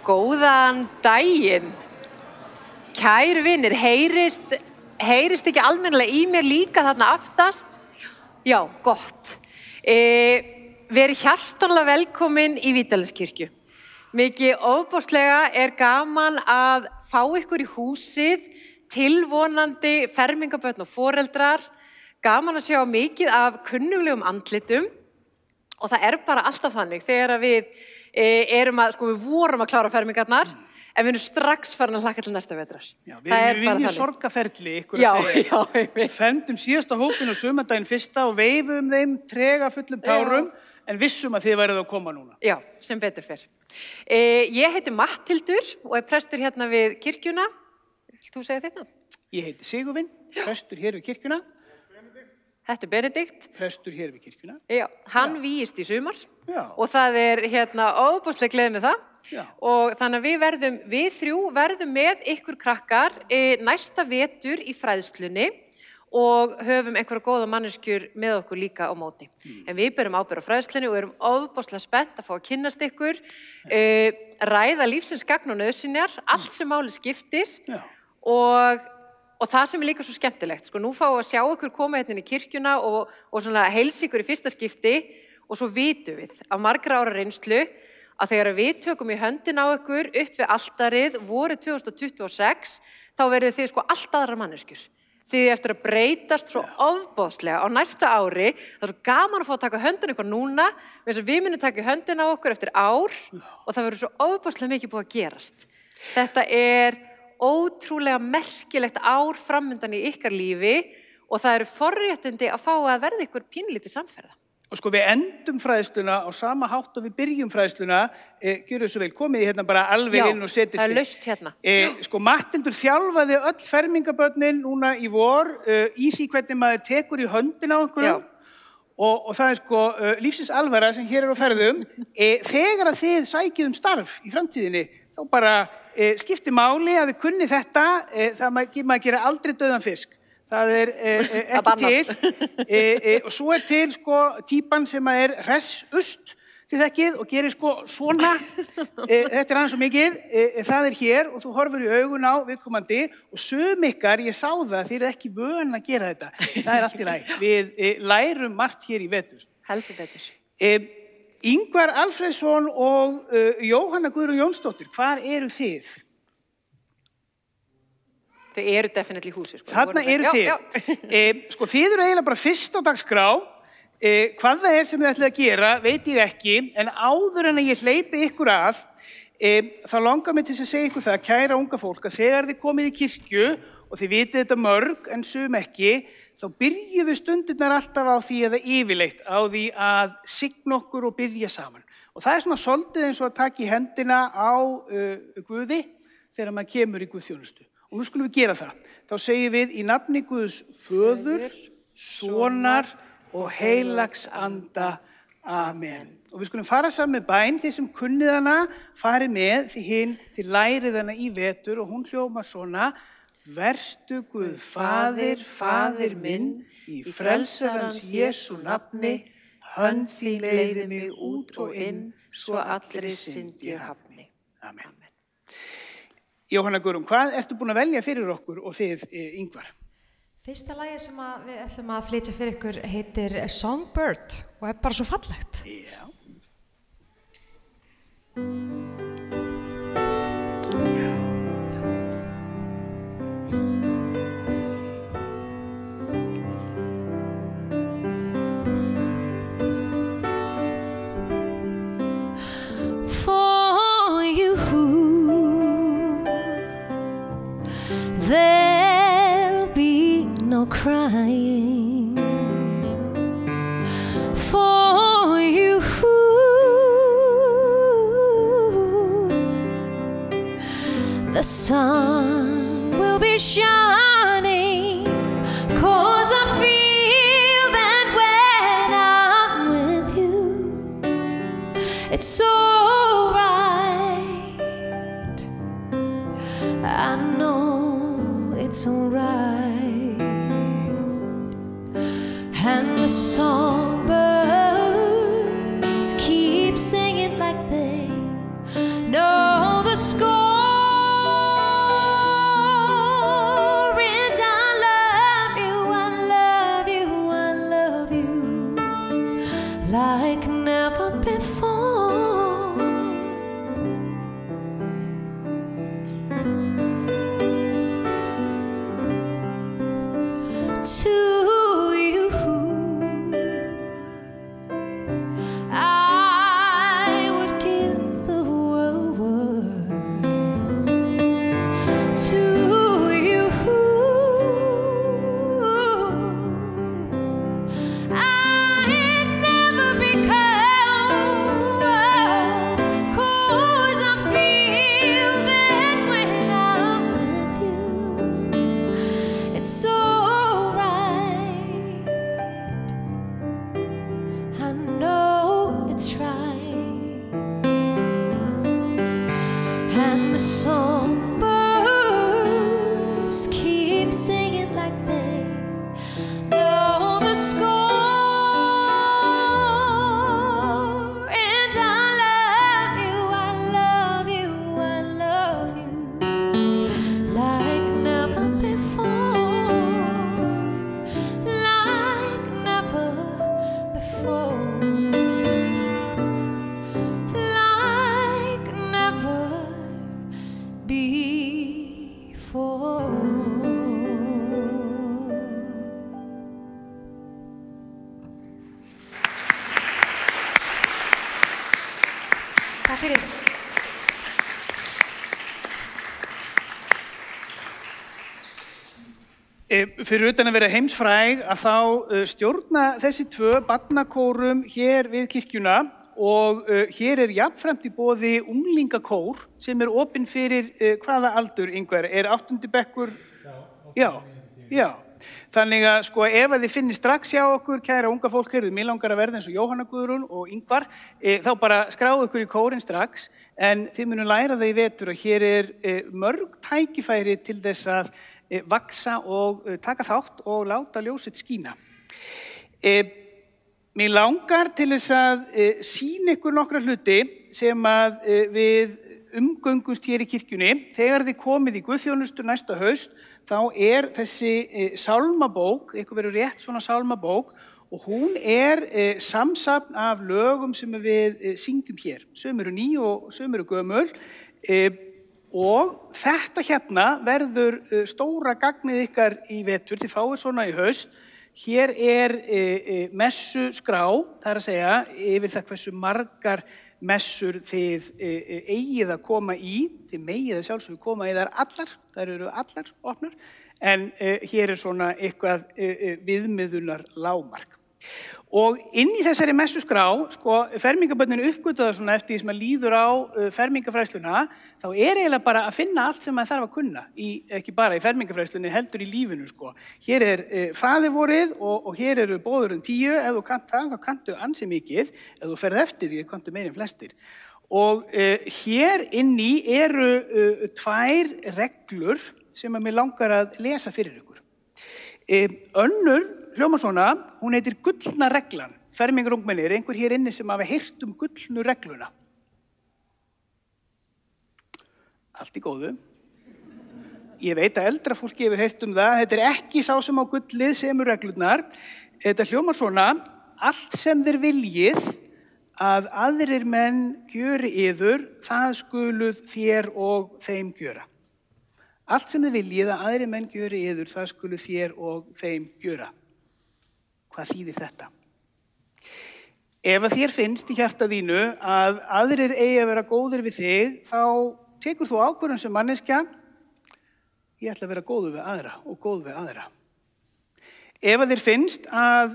Góðan daginn. Kæru vinir, heyrist ekki almennilega í mér líka þarna aftast? Já, gott. Verið hjartanlega velkomin í Vídalínskirkju. Mikið ofboðslega gaman að fá ykkur í húsið, tilvonandi fermingabörn og foreldrar. Gaman að sjá mikið af kunnuglegum andlitum og það bara alltaf þannig þegar við við vorum að klára fermingarnar en við erum strax farin að hlakka til næsta vetrar. Já, við erum við í sorgaferli, ykkur að segja. Við fendum síðasta hópin og sumardaginn fyrsta og veifum þeim trega fullum tárum en vissum að þið værið að koma núna. Já, sem betur fer. Ég heiti Matthildur og prestur hérna við kirkjuna. Vilt þú segja þitt nafn? Ég heiti Sigurvin, prestur hér við kirkjuna. Þetta Benedikt. Prestur hér við kirkjuna. Já, hann vígist í sumar. Já. Og það ofboðslega gleði með það. Já. Og þannig að við þrjú verðum með ykkur krakkar næsta vetur í fræðslunni og höfum einhverja góða manneskjur með okkur líka á móti. En við berum ábyrgð á fræðslunni og erum ofboðslega spennt að fá að kynnast ykkur, ræða lífsins gagn og nauðsynjar, allt sem máli skiptir. Já. Og það sem líka svo skemmtilegt, nú fáum við að sjá ykkur koma hérna inn í kirkjuna og svona heilsa ykkur í fyrsta skipti og svo vitum við af margra ára reynslu að þegar við tökum í höndin á ykkur upp við altarið vorið 2026 þá verðið þið allt aðrar manneskjur. Þið eftir að breytast svo ofboðslega á næsta ári, það svo gaman að fá að taka höndin ykkur núna, við munum taka höndin á okkur eftir ár og það verður svo ofboðslega mikið búið að gerast. Þetta ótrúlega merkilegt ár framundan í ykkar lífi og það eru forréttindi að fá að verða ykkur pínlítið samferða. Og við endum fræðsluna á sama hátt og við byrjum fræðsluna, gjörðu svo vel, komið hérna bara alveg inn og setist. Já, það laust hérna. Matthildur þjálfaði öll fermingabörnin núna í vor í því hvernig maður tekur í höndina á einhverjum og það lífsins alvara sem hér á ferðum. Þegar að þið sækið starf í framtíðinni, þá bara skiptir máli að þið kunni þetta, það maður gera aldrei dauðan fisk. Það ekki til og svo til típan sem hressust til þekkið og gerir svona, þetta aðeins svo mikið, það hér og þú horfur í augun á viðkomandi og sum ykkar, ég sá það, þið eru ekki vön að gera þetta, það allt í lagi. Við lærum margt hér í vetur. Heldur betur. Ingvar Alfreðsson og Jóhanna Guðrún Jónsdóttir, hvar eru þið? Þau eru definitely í húsi. Þarna eru þið. Þið eru eiginlega bara fyrst á dagskrá. Hvað það sem þið ætlið að gera, veit ég ekki, en áður en að ég hleypi ykkur að, þá langar mig til að segja ykkur það, kæra unga fólk, að þegar þið komið í kirkju, og þið vitið þetta mörg, en sum ekki, þá byrjum við stundirnar alltaf á því eða yfirleitt á því að signa okkur og biðja saman. Og það svona svolítið eins og að taka í hendina á Guði þegar maður kemur í Guðþjónustu. Og nú skulum við gera það. Þá segjum við í nafni Guðs Föður, Sonar og Heilags Anda. Amen. Og við skulum fara saman með bæn, þið sem kunnið hana, farið með, þið lærið hana í vetur og hún hljómar svona. Vertu Guð Faðir, Faðir minn, í frelsarans Jesú nafni, hönd þín leiði mig út og inn, svo allri synd ég hafni. Amen. Jóhanna Guðrún, hvað ertu búin að velja fyrir okkur og þið, Ingvar? Fyrsta lagi sem við ætlum að flytja fyrir ykkur heitir Songbird og bara svo fallegt. Já. There'll be no crying for you. The sun will be shining, 'cause I feel that when I'm with you, it's so right. I know it's all right. And the songbirds keep singing like they know the score, and I love you, I love you, I love you like never before. To you, I would give the world. To you, I'd never become, 'cause I feel that when I'm with you, it's so right. I know it's right. And the songbirds keep singing like they know the score. And I love you, I love you, I love you like never before, like never before, like never before. Takk fyrir. Fyrir utan að vera heimsfræg að þá stjórna þessi tvö barnakórum hér við kirkjuna og hér jafnframt í boði unglingakór sem opinn fyrir hvaða aldur, Ingvar? 8. bekkur? Já. Þannig að sko ef að þið finnir strax hjá okkur, kæra unga fólk, mér langar að verða eins og Jóhanna Guðrún og Ingvar, þá bara skráðu okkur í kórinn strax, en þið munum læra það í vetur og hér mörg tækifæri til þess að vaksa og taka þátt og láta ljósið skína. Mér langar til þess að sýna ykkur nokkra hluti sem að við umgöngumst hér í kirkjunni. Þegar þið komið í guðþjónustu næsta haust, þá þessi sálmabók, ykkur verður rétt svona sálmabók, og hún samsafn af lögum sem við syngjum hér. Sum eru ný og sum eru gömul. Og þetta hérna verður stóra gagnið ykkar í vetur, þið fáið svona í haust. Hér messuskrá, það að segja, yfir það hversu margar messur þið eigið að koma í. Þið megið að sjálfsögðu koma í þær allar, þær eru allar opnar, en hér svona eitthvað viðmiðunar lágmark. Og inn í þessari messuskrá, sko, fermingabörnin uppgötuða svona eftir því sem að líður á fermingafræðsluna, þá eiginlega bara að finna allt sem maður þarf að kunna, ekki bara í fermingafræðslunni, heldur í lífinu, sko. Hér faðirvorið og hér eru bóðurinn 10, ef þú kannt það, þá kanntu ansi mikið, ef þú ferð eftir því, kanntu meir en flestir. Og hér inni eru 2 reglur sem að mér langar að lesa fyrir ykkur. Önnur hljómar svona, hún heitir gullna reglan. Fermingar ungmenni, einhver hér inni sem hafa heyrt gullnu regluna? Allt í góðu. Ég veit að eldra fólki hefur heyrt það. Þetta ekki sá sem á gullið semur reglurnar. Þetta hljómar svona, allt sem þér viljið að aðrir menn gjöri yður, það skuluð þér og þeim gjöra. Allt sem þið viljið að aðrir menn gjöri yður, það skuluð þér og þeim gjöra. Hvað þýðir þetta? Ef að þér finnst í hjarta þínu að aðrir eigi að vera góðir við þig, þá tekur þú ákvörðun sem manneskja, ég ætla að vera góður við aðra og góð við aðra. Ef að þér finnst að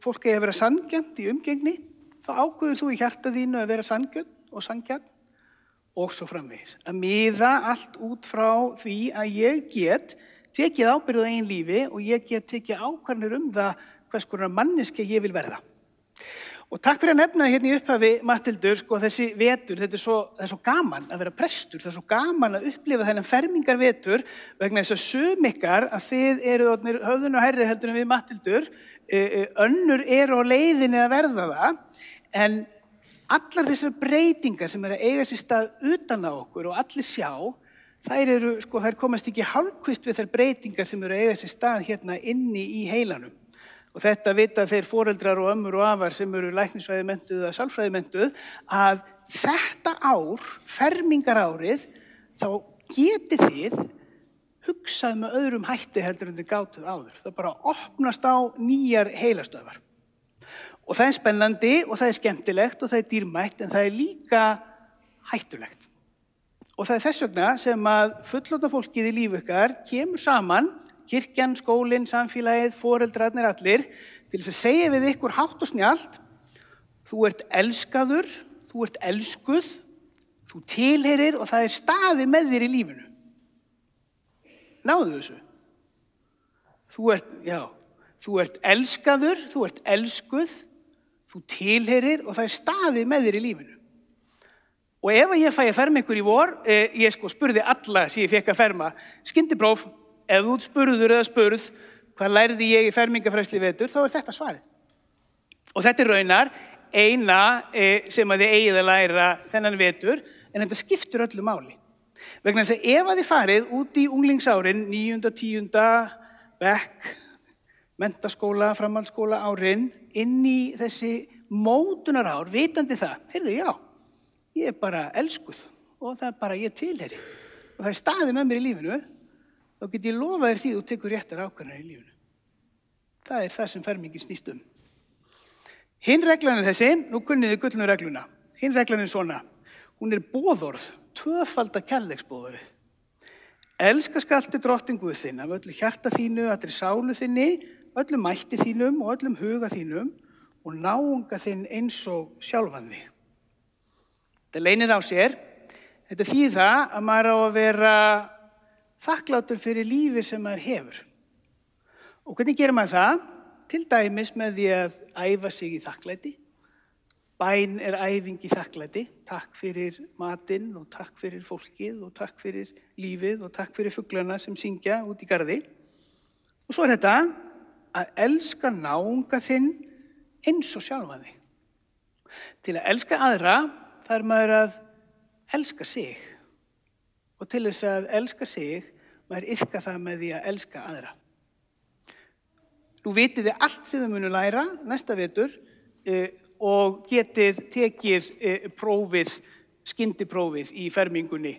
fólk eigi að vera sanngjarnt í umgengni, þá ákvörður þú í hjarta þínu að vera sanngjarn og sanngjarn og svo framvegis. Að miða allt út frá því að ég get tekið ábyrgð á eigin lífi og ég get tekið ákvarðanir það hvers konar manneskja ég vil verða. Og takk fyrir að nefna hérna í upphafi, Matthildur, sko, þessi vetur, það svo gaman að vera prestur, það svo gaman að upplifa þennan fermingarvetur vegna þess að sum ykkar að þið höfðun og herri heldur en við, Matthildur, önnur á leiðinni að verða það, en allar þessar breytingar sem að eiga sér stað utan á okkur og allir sjá, þær komast ekki hálfkvist við þær breytingar sem að eiga sér stað hérna inni í heilanum. Og þetta vita þeir foreldrar og ömmur og afar sem eru læknisfræði menntuð eða sálfræði menntuð, að þetta ár, fermingarárið, þá getið þið hugsað með öðrum hætti heldur en þið gátuð áður. Það bara opnast á nýjar heilastöðvar. Og það er spennandi og það er skemmtilegt og það er dýrmætt, en það er líka hættulegt. Og það er þess vegna sem að fullorðna fólkið í lífi ykkar kemur saman, kirkjan, skólinn, samfélagið, foreldrarnir allir, til þess að segja við ykkur hátt og snjallt: þú ert elskaður, þú ert elskuð, þú tilheyrir og það er staðið með þér í lífinu. Náðu þessu? Þú ert elskaður, þú ert elskuð, þú tilheyrir og það er staðið með þér í lífinu. Og ef ég fæ að ferma ykkur í vor, ég spurði alla sem ég fekk að ferma, skyndipróf, ef þú spurður eða spurð hvað lærði ég í fermingafræðslu í vetur, þá er þetta svarið. Og þetta er raunar eina sem að þið eigið að læra þennan vetur, en þetta skiptir öllu máli. Vegna þess að ef að þið farið út í unglingsárin, 9., 10. bekk, menntaskóla, framhaldsskóla árin, inn í þessi mótunarár, vitandi það, heyrðu, já, ég er bara elskuð og það er bara ég tilheyri. Og það er staðið með mér í lífinu, þá get ég lofað þér því þú tekur réttar ákvarðanir í lífinu. Það er það sem fermingin snýst um. Hinn reglan er þessi, nú kunnið þið gullnu regluna. Hinn reglan er svona, hún er boðorð, tvöfalda kærleiksboðorðið. Elska skaltu drottinn Guð þinn af öllu hjarta þínu, allri sálu þinni, öllum mætti þínum og öllum huga þínum og náunga þinn eins og sjálfan þig. Þetta leynir á sér. Þetta þýðir það að maður á að vera þakklátur fyrir lífi sem maður hefur. Og hvernig gerir maður það? Til dæmis með því að æfa sig í þakklæti. Bæn er æfing í þakklæti. Takk fyrir matinn og takk fyrir fólkið og takk fyrir lífið og takk fyrir fuglana sem syngja út í garði. Og svo er þetta að elska náunga þinn eins og sjálfan þig. Til að elska aðra þarf maður að elska sig. Og til þess að elska sig, maður iðka það með því að elska aðra. Nú vitið þið allt sem þið munu læra næsta vetur og getið tekið prófið, skyndiprófið í fermingunni.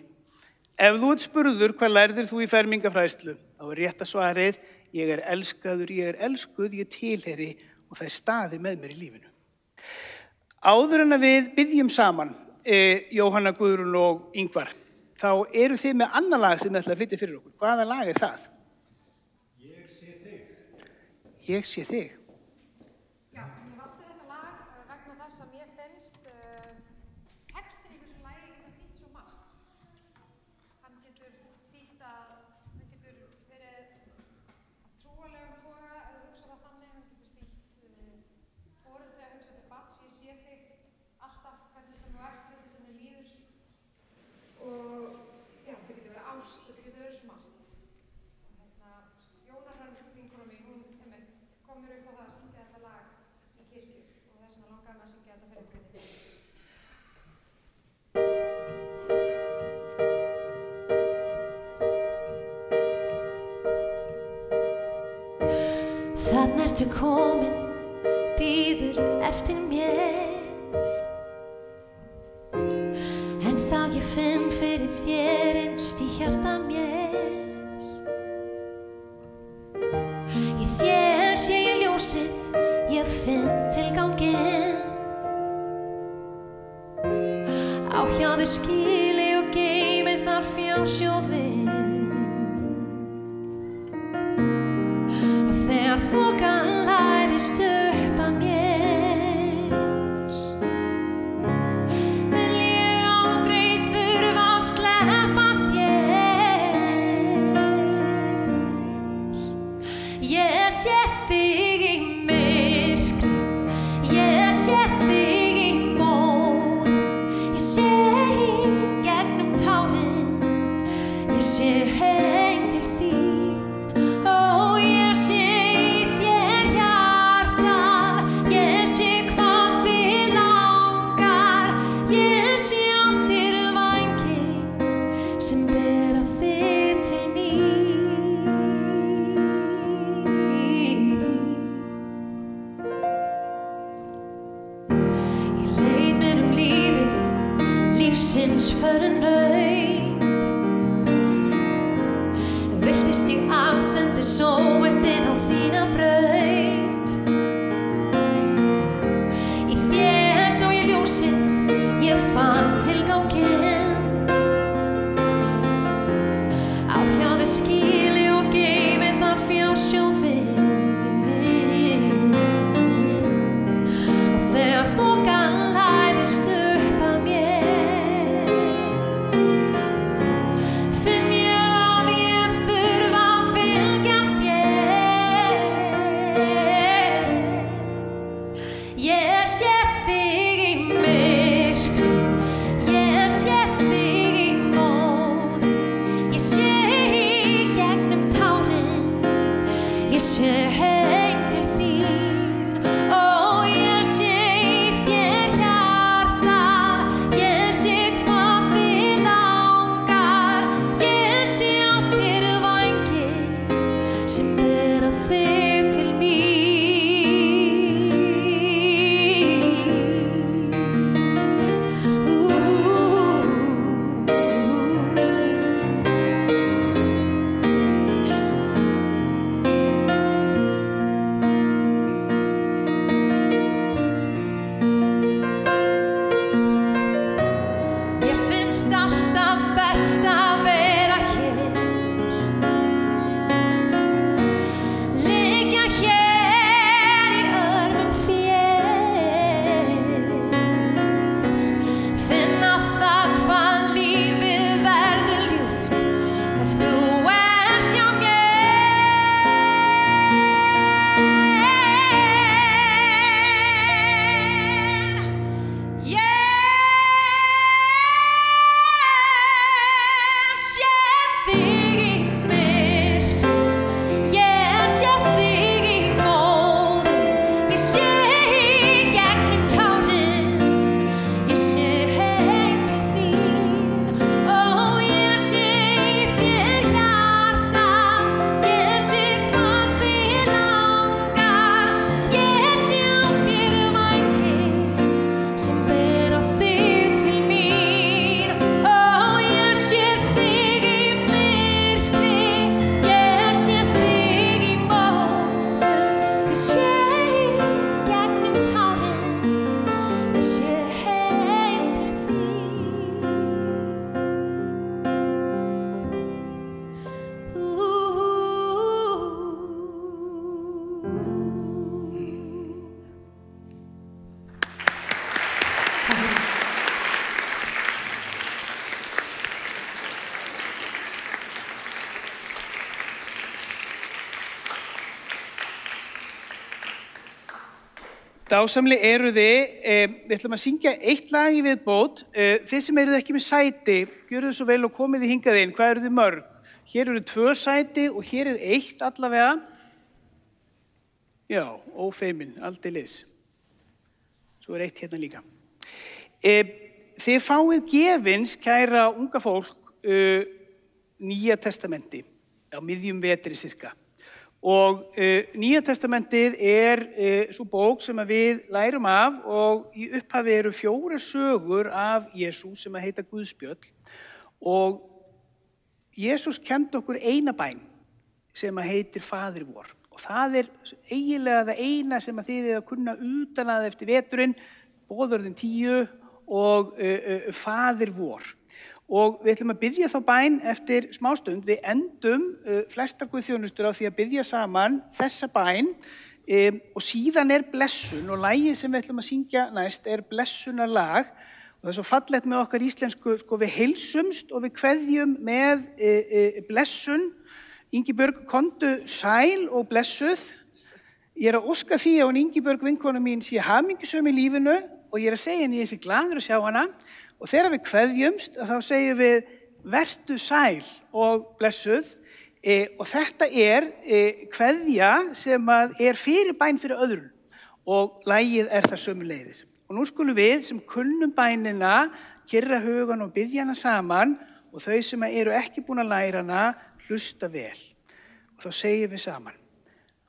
Ef þú ert spurður hvað lærðir þú í fermingafræðslu, þá er rétta svarið: ég er elskaður, ég er elskuð, ég tilheyri og það er staðið með mér í lífinu. Áður en að við biðjum saman, Jóhanna, Guðrún og Ingvar, þá eru þið með annað lag sem þið ætla að flytja fyrir okkur. Hvaða lag er það? Ég sé þig. Ég sé þig. Já, ég valdi þetta lag vegna þess að mér finnst textin í þessu lagi geta þýtt svo margt. Hann getur þýtt að, hann getur verið trúarlegum toga ef þú hugsa það þannig, hann getur þýtt foreldri að hugsa til barns, ég sé þig alltaf hvernig sem þú ert, hvernig sem þið líður. Og já, þetta getur verið ást, þetta getur verið svo margt. Jóna Hrönn, vinkona mín, hún kom mér upp á það að syngja þetta lag í kirkju og þess vegna langaði mig að syngja þetta fyrir ykkur. Þarna ertu komin, bíður eftir mér, en þá ég finn fyrir þér innst í hjarta mér. Í þér sé ég ljósið, ég finn tilganginn, á hjá þér skili og geymi þar fjársjóðinn. Og þegar þokan læðist upp að mér, vil ég aldrei þurfa að sleppa þér. Ég sé þig í myrkri, ég sé þig í móðu, ég sé í gegnum tárin, ég bera þig til mín. Ég leit mér lífið, lífsins förnaut. Villtist ég allsendis óvættin á þína braut. Í þér sá ég ljósið, ég fann tilganginn. Á hjá þér skili og geymi þar fjársjóðinn. Og þegar þokan læðist upp að mér, finn ég að ég þurfa að fylgja þér. Ég sé þig í myrkri, ég sé þig í móðu, ég sé í gegnum tárin, ég sé heim til þín. Ó, ég sé í þér hjarta, ég sé hvað þig langar, ég sé á þér vængi sem bera þig til mín. Mér finnst alltaf best að vera hér, liggja hér í örmum þér, finna það hvað lífið verður ljúft ef þú ert hjá mér. Ég sé þig í myrkri, ég sé þig í móðu, ég sé í gegnum tárin, ég sé heim til þín. Ó, ég sé í þér hjarta, ég sé hvað þig langar, ég sé á þér vængi sem bera þig til mín. Ó, ég sé þig í myrkri, ég sé þig í móðu, ég sé í gegnum tárin, ég sé heim til þín. Dásamleg eru þið. Við ætlum að syngja eitt lag í viðbót. Þið sem eruð ekki með sæti, gjörðu svo vel og komið þið hingað inn. Hvað eru þið mörg? Hér eru 2 sæti og hér er 1 allavega. Já, ófeimin, aldeilis. Svo er 1 hérna líka. Þið fáið gefins, kæra unga fólk, Nýja testamenti á miðjum vetri cirka. Og Nýja testamentið er svo bók sem að við lærum af og í upphafi eru 4 sögur af Jesú sem að heita Guðspjöll. Og Jesús kenndi okkur eina bæn sem að heitir Faðir vor. Og það er eiginlega það eina sem að þið eða kunna utan að eftir veturinn, boðorðin 10 og Faðir vor. Og við ætlum að biðja þá bæn eftir smástund. Við endum flestar guðþjónustur á því að biðja saman þessa bæn og síðan er blessun og lagið sem við ætlum að syngja næst er blessunarlag. Og það er svo fallegt með okkar íslensku, við heilsumst og við kveðjum með blessun. Ingibjörg, komdu sæl og blessuð. Ég er að óska því að hún Ingibjörg vinkona mín sé hamingjusöm í lífinu og ég er að segja henni ég sé glaður að sjá hana. Og þegar við kveðjumst þá segjum við vertu sæl og blessuð og þetta er kveðja sem er fyrir bæn fyrir öðrum og lagið er það sömuleiðis. Og nú skulum við sem kunnum bænina kyrra hugan og biðja hana saman og og þau sem eru ekki búin að læra hana, hlusta vel. Og þá segjum við saman.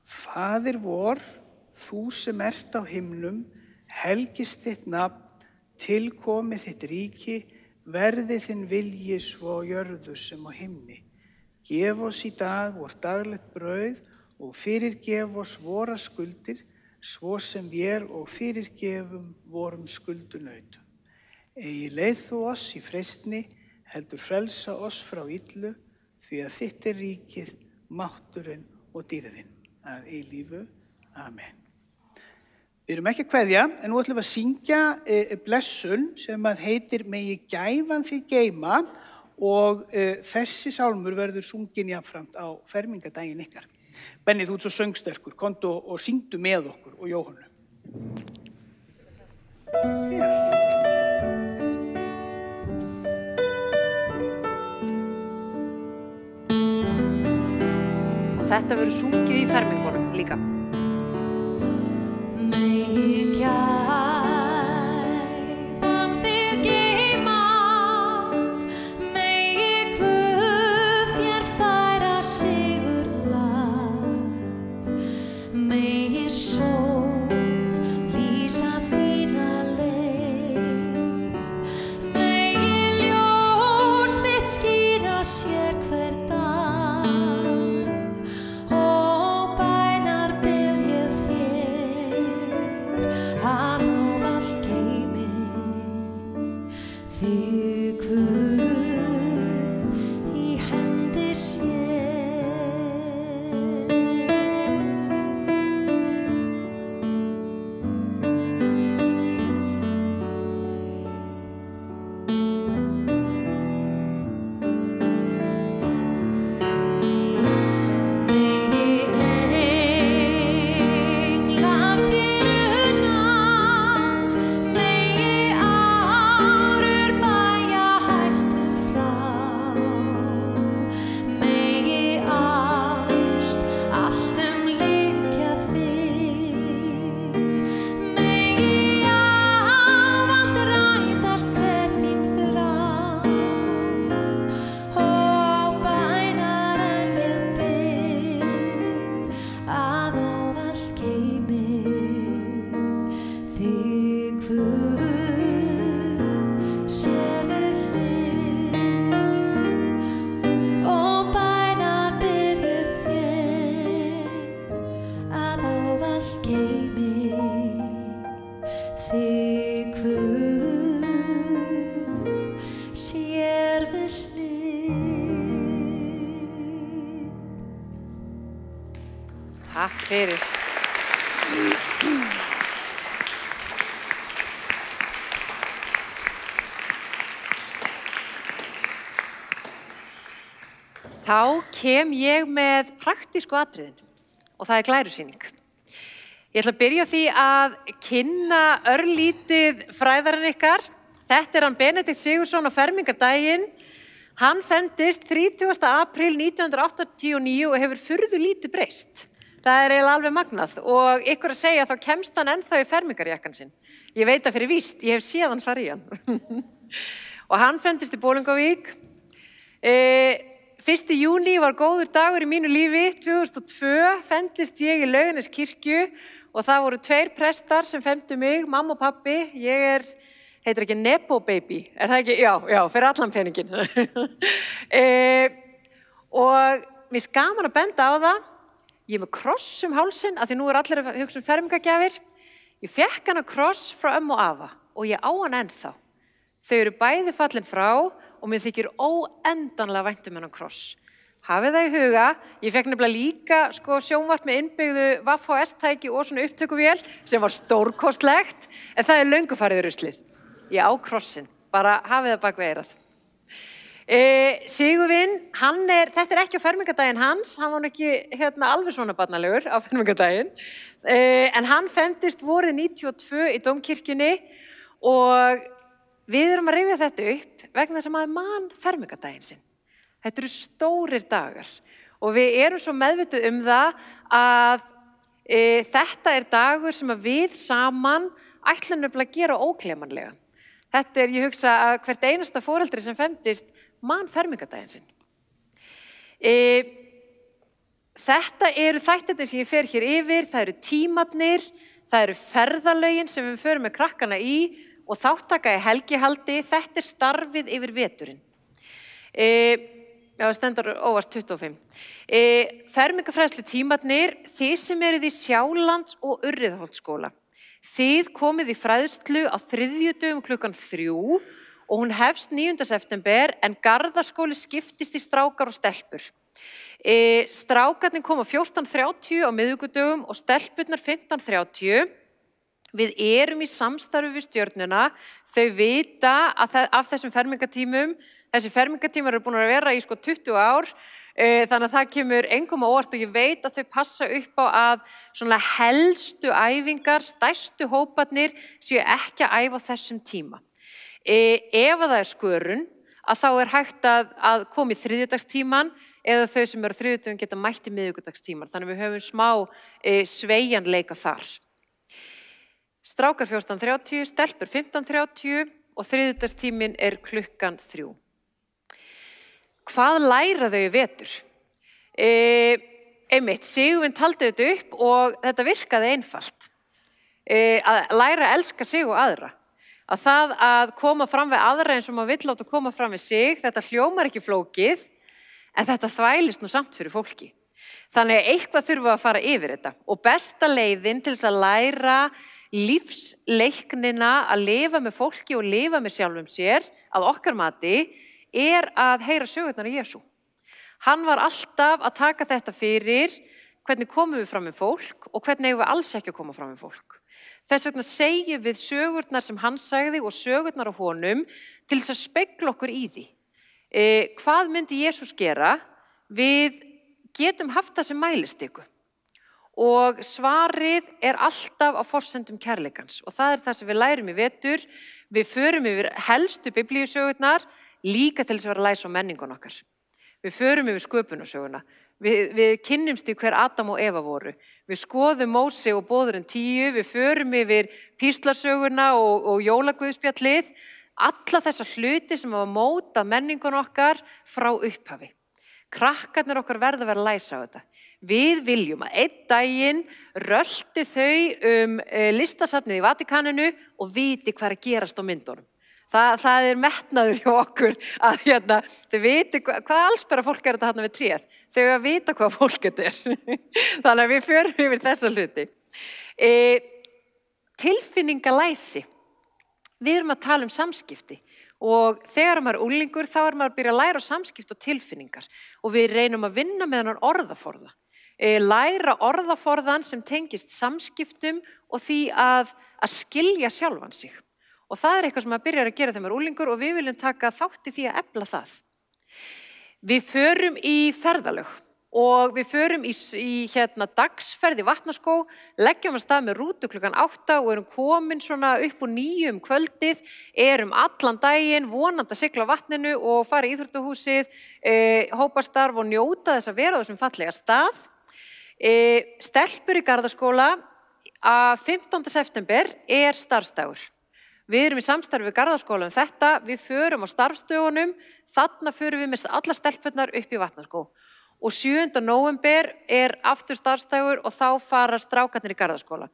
Faðir vor, þú sem ert á himnum, helgist þitt nafn, tilkomi þitt ríki, verði þinn vilji svo á jörðu sem á himni. Gef oss í dag vor daglegt brauð og fyrirgef oss vora skuldir, svo sem vér og fyrirgefum vorum skuldunautum. Eigi leið þú oss í freistni, heldur frelsa oss frá illu, því að þitt ríkið, mátturinn og dýrðinn. Að eilífu. Amen. Við erum ekki að kveðja, en nú ætlum við að syngja blessun sem að heitir Megi gæfan þig geyma og þessi sálmur verður sungin jafnframt á fermingardaginn ykkar. Benni, þú ert svo söngsterkur, komdu og syngdu með okkur og Jóhannu. Og þetta verður sungið í fermingunum líka. Megi gæfan þig geyma, megi Guð þér færa sigurlag, megi sól lýsa þína leið, megi ljós þitt skína sér hver dag, og bænar bið ég þér að ávallt geymi þig Guð í hendi sér. Megi englar þér unna, megi árur bæja hættu frá, megi ást allt lykja þig, megi ávallt rætast hver þín þrá, og bænar en ég bið að ávallt geymi þig Guð sér við hlið, og bænar bið ég þér að ávallt geymi þig Guð sér við hlið. Takk fyrir. Þá kem ég með praktísku atriðin og það er glærusýning. Ég ætla að byrja á því að kynna örlítið fræðarinn ykkar. Þetta er hann Benedikt Sigurðsson á fermingardaginn. Hann fæddist 30. apríl 1989 og hefur furðu lítið breyst. Það er eiginlega alveg magnað og ykkur að segja þá kemst hann ennþá í fermingarjakkan sinn. Ég veit það fyrir víst, ég hef séð hann fara í hann. Og hann fæddist í Bolungarvík. 1. júní var góður dagur í mínu lífi. 2002 fæddist ég í Laugarneskirkju og það voru 2 prestar sem fæddu mig, mamma og pabbi. Ég heitir ekki Nepo baby, er það ekki? Já, fyrir allan peningin. Og mér skaman að benda á það. Ég er með kross hálsinn, af því nú allir að hugsa fermingargjafir. Ég fekk hana kross frá ömmu og afa og ég á hann ennþá. Þau eru bæði fallin frá og mér þykir óendanlega vænt hennan kross. Hafið það í huga, ég fekk nefnilega líka sjónvarp með innbyggðu VHS-tæki og svona upptökuvél sem var stórkostlegt, en það er löngu farið í ruslið. Ég á krossin, bara hafið það bak við eyrað. Sigurvin, þetta er ekki á fermingardaginn hans, hann var ekki alveg svona barnalegur á fermingardaginn, en hann fæddist vorið 92 í Dómkirkjunni og við erum að rifja þetta upp vegna þess að maður man fermingardaginn sinn. Þetta eru stórir dagar og við erum svo meðvituð það að þetta er dagur sem að við saman ætlum nefnilega að gera ógleymanlega. Þetta ég hugsa að hvert einasta foreldri sem fæddist man fermingardaginn sinn. Þetta eru þættirnir sem ég fer hér yfir, það eru tímarnir, það eru ferðalögin sem við förum með krakkana í og þáttaka í helgihaldi, þetta starfið yfir veturinn. Já, það stendur óvart 25. Fermingarfræðslu tímarnir, þið sem eruð í Sjálands- og Urriðaholtsskóla. Þið komið í fræðslu á þriðjudögum klukkan 3 og hún hefst 9. september en Garðaskóli skiptist í strákar og stelpur. Strákarnir koma 14:30 á miðvikudögum og stelpurnar 15:30. Við erum í samstarfi við Stjörnuna, þau vita að af þessum fermingartímum, þessi fermingartímar eru búin að vera í 20 ár, þannig að það kemur engum á óvart og ég veit að þau passa upp á að svona helstu æfingar, stærstu hóparnir séu ekki að æfa þessum tíma. Ef það skörun, að þá hægt að koma í þriðjudagstíman eða þau sem eru á þriðjudögum geta mætt í miðvikudagstíman, þannig að við höfum smá sveigjanleika þar. Strákar 14:30, stelpur 15:30 og þriðjudagstíminn klukkan 3. Hvað læra þau í vetur? Einmitt, Sigurvin taldi þetta upp og þetta virkaði einfalt. Að læra að elska sig og aðra. Að það að koma fram við aðra eins og maður vill láta koma fram við sig, þetta hljómar ekki flókið, en þetta þvælist nú samt fyrir fólki. Þannig að eitthvað þurfum við að fara yfir þetta. Og besta leiðin til þess að læra lífsleiknina að lifa með fólki og lifa með sjálfum sér, að okkar mati, að heyra sögurnar af Jesú. Hann var alltaf að taka þetta fyrir hvernig komum við fram með fólk og hvernig eigum við alls ekki að koma fram með fólk. Þess vegna segjum við sögurnar sem hann sagði og sögurnar á honum til þess að spegla okkur í því. Hvað myndi Jesús gera? Við getum haft það sem mælistiku. Og svarið alltaf á forsendum kærleikans og það það sem við lærum í vetur. Við förum yfir helstu biblíusögurnar líka til þess að vera að læsa á menningun okkar. Við förum yfir sköpunarsöguna. Við kynnumst í hver Adam og Eva voru. Við skoðum Móse og boðurinn 10, við förum yfir píslarsöguna og jólaguðspjallið. Alla þessa hluti sem hafa mótað menningun okkar frá upphafi. Krakkarnir okkar verða að vera að læsa á þetta. Við viljum að einn daginn rölti þau listasafnið í Vatíkaninu og viti hvað að gerast á myndunum. Það metnaður hjá okkur að þau viti hvað allsbera fólk þetta þarna við tréð. Þau að vita hvað fólk þetta Þannig að við förum yfir þessa hluti. Tilfinningalæsi. Við erum að tala samskipti. Og þegar maður unglingur þá maður að byrja að læra samskipt og tilfinningar og við reynum að vinna með hann orðaforða. Læra orðaforðan sem tengist samskiptum og því að skilja sjálfan sig. Og það eitthvað sem maður byrjar að gera þegar maður unglingur og við viljum taka þátt í því að efla það. Við förum í ferðalög og við förum í dagsferð í Vatnaskó, leggjum að stað með rútu klukkan 8 og erum komin svona upp úr 9 kvöldið, erum allan daginn, vonandi að sigla á vatninu og fara í íþróttahúsið, hópastarf og njóta þess að vera á þessum fallega stað. Stelpur í Garðaskóla, 15. september starfsdagur. Við erum í samstarfi við Garðaskóla þetta, við förum á starfsdögunum, þarna förum við með allar stelpurnar upp í Vatnaskó. Og 7. nóvember aftur starfsdagur og þá fara strákarnir í Garðaskóla.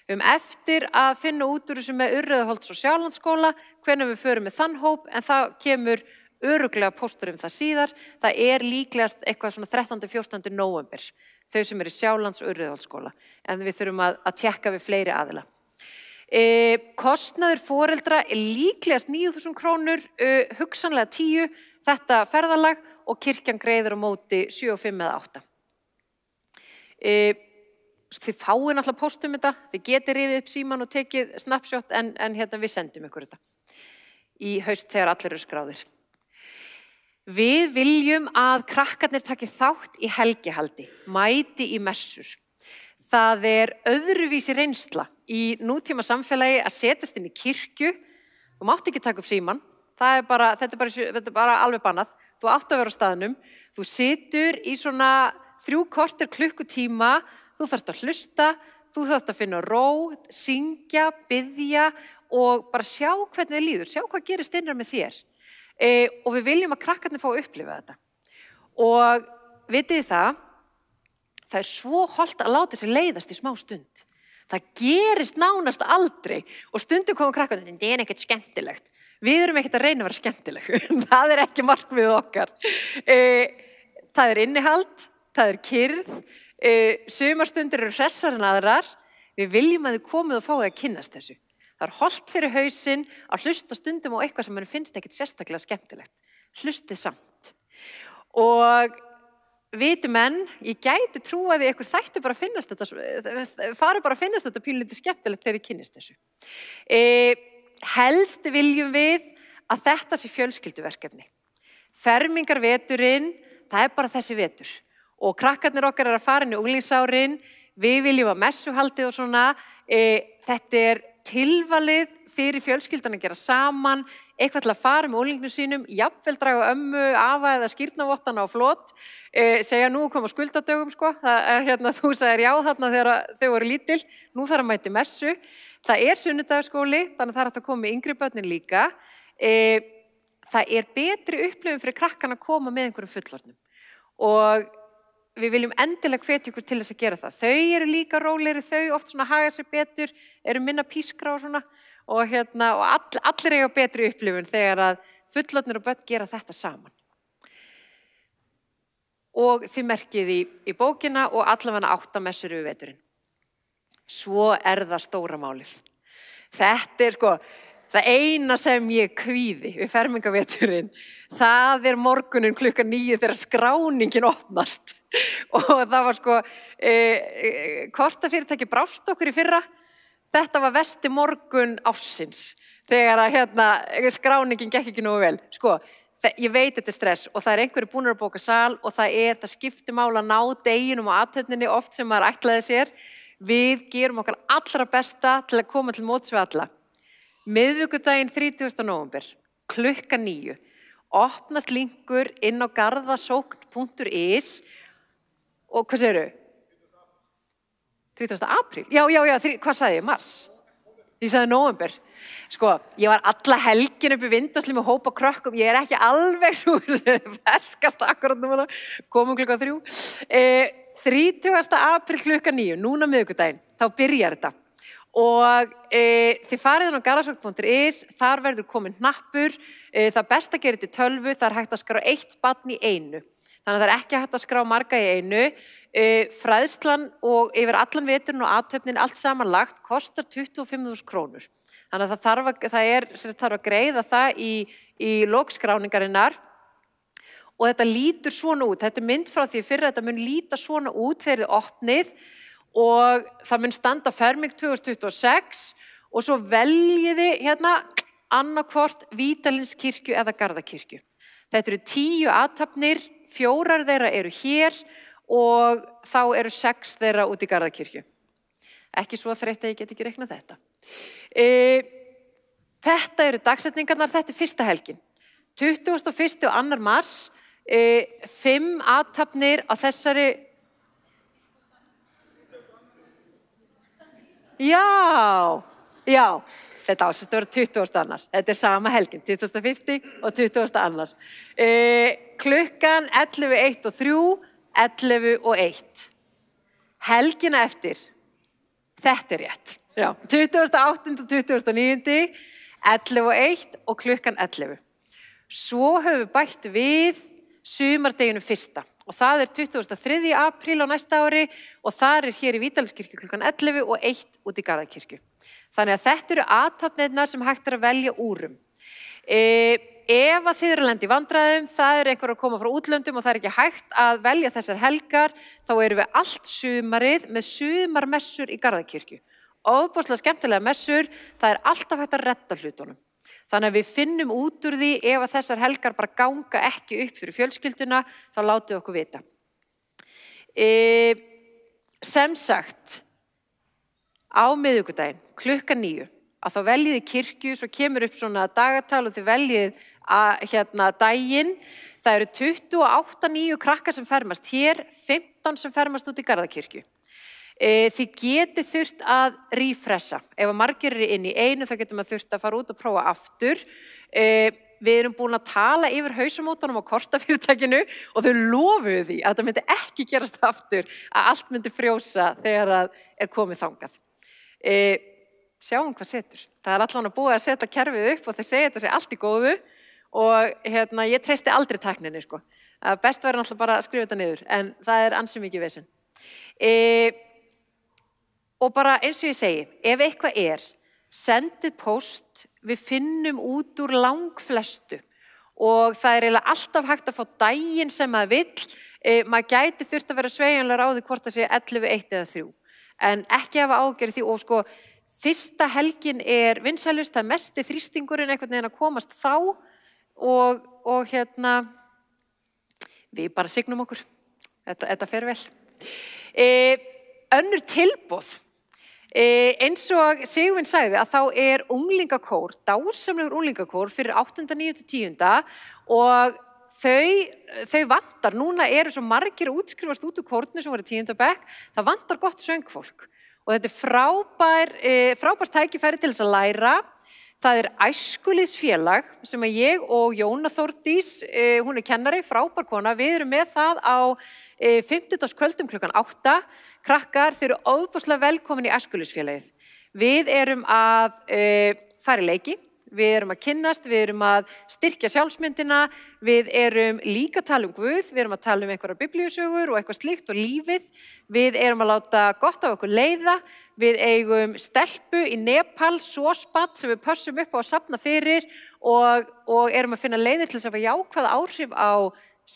Eftir að finna út úr þessu með Urriðaholts- og Sjálandsskóla, hvenær við förum með þann hóp, en það kemur örugglega póstur það síðar. Það líklegast eitthvað svona 13. 14. nóvember, þau sem í Sjálands- og Urriðaholtsskóla. En við þurfum að tékka við fleiri aðila. Kostnaður foreldra líklegast 9.000 krónur, hugsanlega 10, þetta ferðalag og kirkjan greiðir á móti 7, 5 eða 8. Þið fáið náttúrulega póstum þetta, þið getið rifið upp síman og tekið snapshot en við sendum ykkur þetta í haust þegar allir eru skráðir. Við viljum að krakkarnir taki þátt í helgihaldi, mæti í messur. Það öðruvísi reynsla í nútíma samfélagi að setjast inn í kirkju. Þú mátt ekki taka upp síman, þetta bara alveg bannað. Þú átt að vera á staðnum, þú situr í svona 3 korter klukkutíma, þú þarft að hlusta, þú þarft að finna ró, syngja, biðja og bara sjá hvernig þið líður, sjá hvað gerist innra með þér. og við viljum að krakkarnir fá að upplifa þetta. Og vitið þið það er svo hollt að láta sér leiðast í smá stund. Það gerist nánast aldrei og stundum koma krakkarnir, þetta er ekkert skemmtilegt. Við erum ekkert að reyna að vera skemmtileg, það er ekki markmið okkar. Það er innihald, það er kyrrð, sumar stundir eru hressar en aðrar. Við viljum að þið komið og fáið að kynnast þessu. Það er hollt fyrir hausinn að hlusta stundum á eitthvað sem mann finnst ekkert sérstaklega skemmtilegt. Hlustið samt. Og viti menn, ég gæti trúa því einhver þætti bara að finnast þetta, fari bara að finnast þetta pínlítið skemmtilegt þegar ég kynnist þessu. Helst viljum við að þetta sé fjölskylduverkefni. Fermingarveturinn, það er bara þessi vetur. Og krakkarnir okkar er að fara inn í unglingsárin, við viljum að messuhaldið og svona, þetta er tilvalið fyrir fjölskyldan að gera saman, eitthvað til að fara með unglingum sínum, jafnvel draga ömmu, afa eða skírnavottana á flot, segja nú koma skuldadögum sko, þú sagðir já þarna þegar þau voru lítil, nú þarf að mæti messu, það er sunnudagsskóli, þannig að það er hægt að koma með yngri börnin líka, það er betri upplifun fyrir krakkan að koma með einhverjum fullorðnum og við viljum endilega hvetja ykkur til þess að gera það. Þau eru líka rólegri, þau oft svona haga sér betur, eru minna pískra og svona og allir eiga betri upplifun þegar að fullorðnir og börn gera þetta saman. Og þið merkið í bókina og allavega 8 messur yfir veturinn. Svo er það stóra málið. Þetta er sko það eina sem ég kvíði við fermingaveturinn, það er morgunin 9:00 þegar skráningin opnast. Og það var sko, kortafyrirtæki brást okkur í fyrra, þetta var versti morgun ársins, þegar að skráningin gekk ekki nógu vel. Sko, ég veit þetta er stress og það er einhverju búnir að bóka sal og það skiptir máli að ná deginum og athöfninni oft sem maður ætlaði sér. Við gerum okkar allra besta til að koma til móts við alla. Miðvikudaginn 30. nóvember, 9:00, opnast linkur inn á garðasókn.is og hvað segirðu? 30. apríl? Já, hvað sagði ég? Mars? Ég sagði nóvember. Sko, ég var alla helgin upp í Vindásli með hópa krökkum, ég er ekki alveg svo ferskast akkurat núna, komum 3:00. 30. apríl 9:00, núna miðvikudaginn, þá byrjar þetta. Og þið farið inn á garðasókn.is, þar verður komin hnappur, það best að gera þetta í tölvu, það er hægt að skrá 1 barn í einu. Þannig að það er ekki hægt að skrá marga í einu. Fræðslan og yfir allan veturinn og athöfnin allt samanlagt kostar 25.000 krónur. Þannig að það þarf að greiða það í lok skráningarinnar. Og þetta lítur svona út, þetta er mynd frá því fyrir þetta mun líta svona út þegar þið opnið og það mun standa ferming 2026 og svo veljiði annarkvort Vítalinskirkju eða Garðakirkju. Þetta eru 10 athafnir, 4 þeirra eru hér og þá eru 6 þeirra út í Garðakirkju. Ekki svo þreytt að ég get ekki reiknað þetta. Þetta eru dagsetningarnar, þetta er fyrsta helgin. 21. og 2. mars, 5 athafnir á þessari. Já, þetta verður 20. Þetta er sama helgin, 21. og 22. Klukkan 11, 1 og 3, 11 og 1. Helgina eftir, þetta er rétt. Já, 28. og 29. 11 og 1 og klukkan 11. Svo höfum við bætt við sumardeginu 1. Og það er 23. apríl á næsta ári og það er hér í Vítalinskirkju klukkan 11 og 1 út í Garðakirkju. Þannig að þetta eru athafnirnar sem hægt er að velja úrum. Ef að þið eru að lenda í vandræðum, það er einhver að koma frá útlöndum og það er ekki hægt að velja þessar helgar, þá erum við allt sumarið með sumarmessur í Garðakirkju. Ofboðslega skemmtilega messur, það er alltaf hægt að redda hlutunum. Þannig að við finnum út úr því ef að þessar helgar bara ganga ekki upp fyrir fjölskylduna, þá látið okkur vita. Sem sagt, á miðvikudaginn, klukkan 9, að þá veljiði kirkju, svo kemur upp svona dagatal og þið veljið daginn. Það eru 28 nýju krakkar sem fermast hér, 15 sem fermast út í Garðakirkju. Þið getið þurft að refresha. Ef að margir eru inn í einu þá getur maður þurft að fara út og prófa aftur. Við erum búin að tala yfir hausamótunum á kortafyrirtækinu og þau lofuðu því að þetta myndi ekki gerast aftur, að allt myndi frjósa þegar það er komið þangað. Sjáum hvað setur. Það er allan að búið að setja kerfið upp og þeir segja þetta sé allt í góðu og ég treysti aldrei tækninni, sko. Best væri náttúrulega bara að skrifa þetta niður, en það er ansi mikið vesen. Og bara eins og ég segi, ef eitthvað sendið póst, við finnum út úr langflestu og það er eiginlega alltaf hægt að fá daginn sem maður vill. Maður gæti þurft að vera sveigjanlegur á því hvort það sé 11, 1 eða 3. En ekki hafa ágjörð því og sko, fyrsta helgin er vinsælust, það er mesti þrýstingurinn einhvern veginn að komast þá og við bara signum okkur. Þetta fer vel. Önnur tilboð. Eins og Sigurvin sagði að þá er unglingakór, dásamlegur unglingakór fyrir 8., 9. til 10. og þau vantar, núna eru svo margir að útskrifast út úr kórnu sem voru í 10. bekk, það vantar gott söngfólk og þetta er frábært tækifæri til þess að læra. Það er æskulýðsfélag sem að ég og Jóna Þórdís, hún er kennari, frábær kona, við erum með það á 50. klukkan 8. Krakkar, þeir eru ofboðslega velkomin í æskulýðsfélagið. Við erum að fara í leiki, við erum að kynnast, við erum að styrkja sjálfsmyndina, við erum líka að tala um Guð, við erum að tala um einhverjar biblíusögur og eitthvað slíkt og lífið. Við erum að láta gott af okkur leiða, við eigum stelpu í Nepal, Sospat, sem við pössum upp á að safna fyrir og erum að finna leiðir til þess að hafa jákvæð áhrif á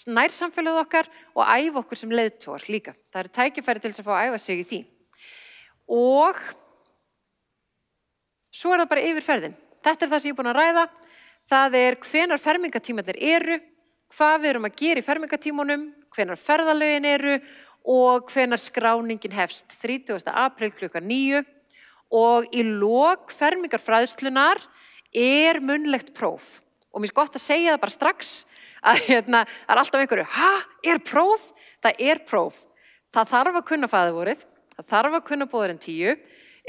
nærsamfélagið okkar og æfa okkur sem leiðtogar líka. Það eru tækifæri til þess að fá að æfa sig í því. Og svo er það bara yfirferðin. Þetta er það sem ég er búin að ræða. Það er hvenær fermingatímarnir eru, hvað við erum að gera í fermingatímunum, hvenær ferðalögin eru og hvenær skráningin hefst 30. apríl klukkan 9 og í lok fermingarfræðslunar er munnlegt próf. Og mér er gott að segja það bara strax að það er alltaf einhverju, er próf? Það er próf. Það þarf að kunna faðirvorið, það þarf að kunna bóðurinn 10.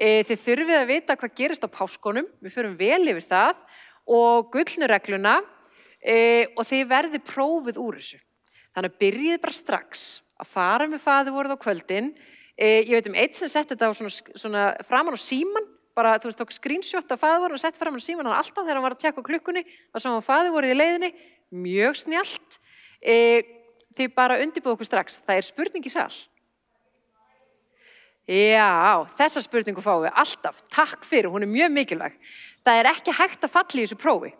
Þið þurfið að vita hvað gerist á páskunum, við förum vel yfir það og gullnu regluna og þið verðið prófið úr þessu. Þannig að byrjið bara strax að fara með faðirvorið á kvöldin. Ég veit eitt sem setti þetta á svona framan á síman, bara þú veist, tók screenshot af faðirvorið og setti framan á síman og alltaf þegar hann var að tjekka klukkunni, þá sá hann faðirvorið í leiðinni, mjög snjallt. Þið bara undirbúið okkur strax, það er spurning í sal. Já, þessa spurningu fáum við alltaf. Takk fyrir, hún er mjög mikilvæg. Það er ekki hægt að falla í þessu prófi.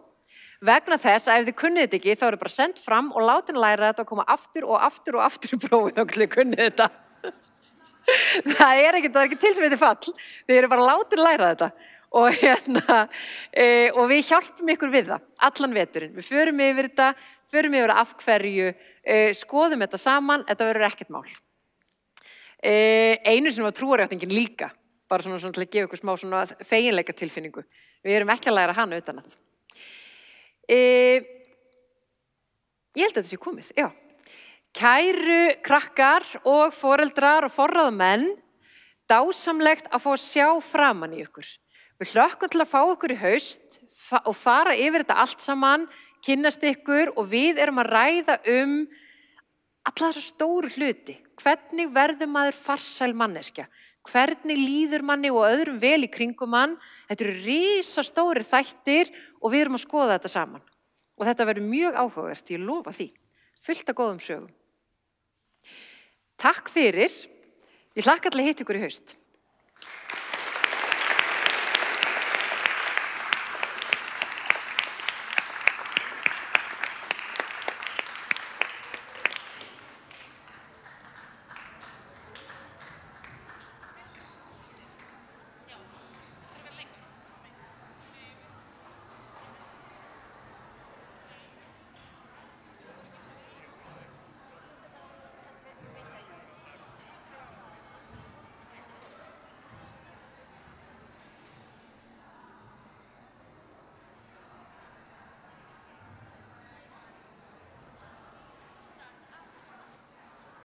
Vegna þess að ef þið kunnið þetta ekki, þá er bara sendt fram og látin læra þetta og koma aftur og aftur og aftur í prófið þá þið kunnið þetta. Það er ekki til sem þetta fall. Þið eru bara látin læra þetta. Og við hjálpum ykkur við það, allan veturinn. Við förum yfir þetta, förum yfir af hverju, skoðum þetta saman, þetta verður ekkert mál. Einu sem var trúarjátningin líka, bara svona til að gefa ykkur smá svona feginleika tilfinningu. Við erum ekki að læra hana utan að. Ég held að þetta sé komið, já. Kæru krakkar og foreldrar og forráðamenn, dásamlegt að fá að sjá framan í ykkur. Við hlökkum til að fá ykkur í haust og fara yfir þetta allt saman, kynnast ykkur og við erum að ræða alla þessa stóru hluti. Hvernig verður maður farsæl manneskja? Hvernig líður manni og öðrum vel í kringum mann? Þetta eru risastórir þættir og við erum að skoða þetta saman. Og þetta verður mjög áhugavert, ég lofa því. Fullt af góðum sögum. Takk fyrir. Ég hlakka til að hitta ykkur í haust.